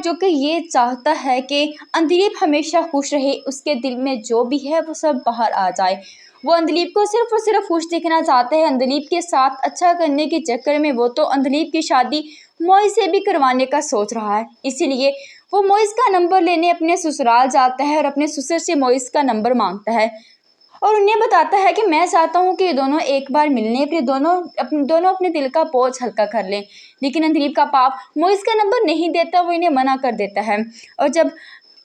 जो कि ये चाहता है कि अंधलीप हमेशा खुश रहे, उसके दिल में जो भी है वो सब बाहर आ जाए। वो अंधलीप को सिर्फ और सिर्फ खुश देखना चाहते हैं। अंधलीप के साथ अच्छा करने के चक्कर में वो तो अंधलीप की शादी मोइज से भी करवाने का सोच रहा है। इसीलिए वो मोइज का नंबर लेने अपने ससुराल जाता है और अपने ससुर से मोइज का नंबर मांगता है और उन्हें बताता है कि मैं चाहता हूँ कि ये दोनों एक बार मिलने, फिर दोनों अपने दिल का बोझ हल्का कर लें। लेकिन अंधलीप का बाप मोइज का नंबर नहीं देता, वो इन्हें मना कर देता है। और जब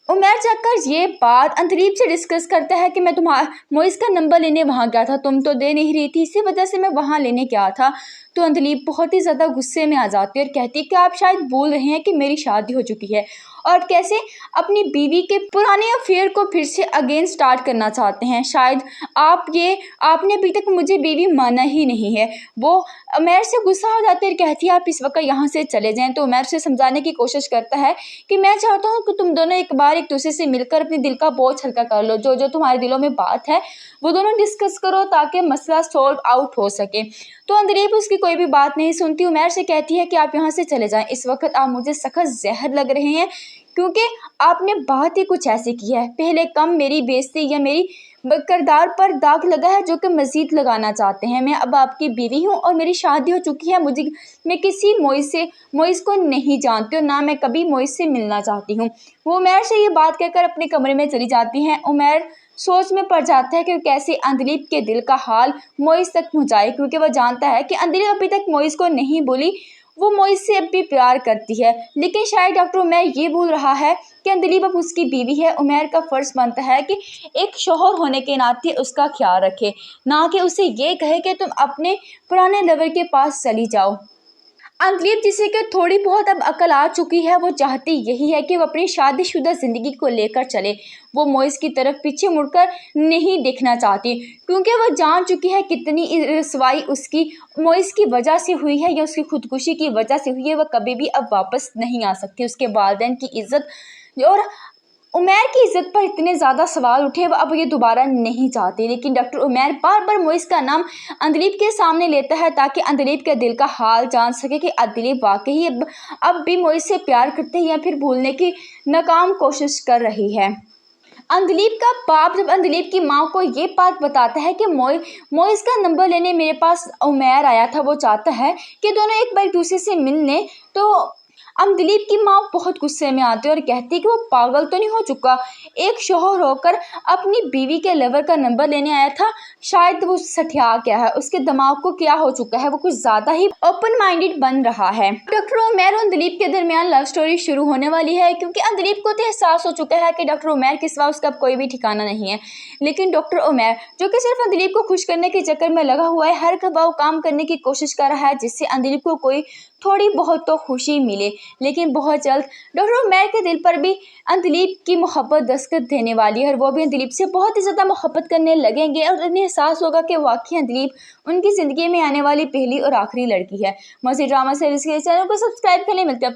उमर जाकर ये बात अंधलीप से डिस्कस करता है कि मैं तुम्हारा मोइज का नंबर लेने वहाँ गया था, तुम तो दे नहीं रही थी, इसी वजह से मैं वहाँ लेने गया था, तो अंधलीप बहुत ही ज़्यादा गुस्से में आ जाती है और कहती है कि आप शायद भूल रहे हैं कि मेरी शादी हो चुकी है और कैसे अपनी बीवी के पुराने अफेयर को फिर से अगेन स्टार्ट करना चाहते हैं। शायद आपने अभी तक मुझे बीवी माना ही नहीं है। वो उमर से गुस्सा हो जाती है और कहती है आप इस वक्त यहाँ से चले जाएं। तो उमर से समझाने की कोशिश करता है कि मैं चाहता हूँ कि तुम दोनों एक बार एक दूसरे से मिलकर अपने दिल का बोझ हल्का कर लो, जो जो तुम्हारे दिलों में बात है वो दोनों डिस्कस करो ताकि मसला सॉल्व आउट हो सके। तो अंधलीप उसकी कोई भी बात नहीं सुनती, उमर से कहती है कि आप यहाँ से चले जाएं, इस वक्त आप मुझे सख्त जहर लग रहे हैं क्योंकि आपने बात ही कुछ ऐसी की है। पहले कम मेरी बेइज्जती या मेरी किरदार पर दाग लगा है जो कि मज़ीद लगाना चाहते हैं। मैं अब आपकी बीवी हूँ और मेरी शादी हो चुकी है। मैं किसी मोइज को नहीं जानती और ना मैं कभी मोइज से मिलना चाहती हूँ। वो उमर से ये बात कहकर अपने कमरे में चली जाती हैं। उमर सोच में पड़ जाता है कि कैसे अंधलीप के दिल का हाल मोइज तक पहुँचाए, क्योंकि वह जानता है कि अंधलीप अभी तक मोइज को नहीं बोली, वो मोइज से अब भी प्यार करती है। लेकिन शायद डॉक्टर उमर ये भूल रहा है कि अंधलीप अब उसकी बीवी है। उमर का फ़र्ज़ बनता है कि एक शौहर होने के नाते उसका ख्याल रखे, ना कि उसे ये कहे कि तुम अपने पुराने लवर के पास चली जाओ। अंधलीप जिसे कि थोड़ी बहुत अब अकल आ चुकी है, वो चाहती यही है कि वो अपनी शादीशुदा ज़िंदगी को लेकर चले। वो मोइज की तरफ पीछे मुड़कर नहीं देखना चाहती, क्योंकि वो जान चुकी है कितनी रसवाई उसकी मोइज की वजह से हुई है या उसकी खुदकुशी की वजह से हुई है। वह कभी भी अब वापस नहीं आ सकती। उसके वालिदैन की इज्जत और उमर की इज्जत पर इतने ज़्यादा सवाल उठे, वह अब ये दोबारा नहीं चाहती। लेकिन डॉक्टर उमर बार बार मोइज का नाम अंधलीप के सामने लेता है ताकि अंधलीप के दिल का हाल जान सके कि अंधलीप वाकई अब भी मोइज से प्यार करते हैं या फिर भूलने की नाकाम कोशिश कर रही है। अंधलीप का बाप जब अंधलीप की माँ को ये बात बताता है कि मोइज का नंबर लेने मेरे पास उमर आया था, वो चाहता है कि दोनों एक बार दूसरे से मिल लें, तो अंधलीप की माँ बहुत गुस्से में आती है और कहती है कि वो पागल तो नहीं हो चुका, एक शौहर होकर अपनी बीवी के लवर का नंबर लेने आया था, शायद वो सठिया क्या है, उसके दिमाग को क्या हो चुका है, वो कुछ ज़्यादा ही ओपन माइंडेड बन रहा है। डॉक्टर उमर और अंधलीप के दरमियान लव स्टोरी शुरू होने वाली है, क्योंकि अंधलीप को तो एहसास हो चुका है कि डॉक्टर उमर के सिवा उसका कोई भी ठिकाना नहीं है। लेकिन डॉक्टर उमर जो कि सिर्फ अंधलीप को खुश करने के चक्कर में लगा हुआ है, हर वो काम करने की कोशिश कर रहा है जिससे अंधलीप को कोई थोड़ी बहुत तो खुशी मिले। लेकिन बहुत जल्द डॉक्टर उमर के दिल पर भी अंधलीप की मोहब्बत दस्तक देने वाली है और वो भी अंधलीप से बहुत ही ज़्यादा मोहब्बत करने लगेंगे और उन्हें एहसास होगा कि वाकई अंधलीप उनकी ज़िंदगी में आने वाली पहली और आखिरी लड़की है। मज़ीद ड्रामा सीरीज़ के चैनल को सब्सक्राइब करने मिलते हैं।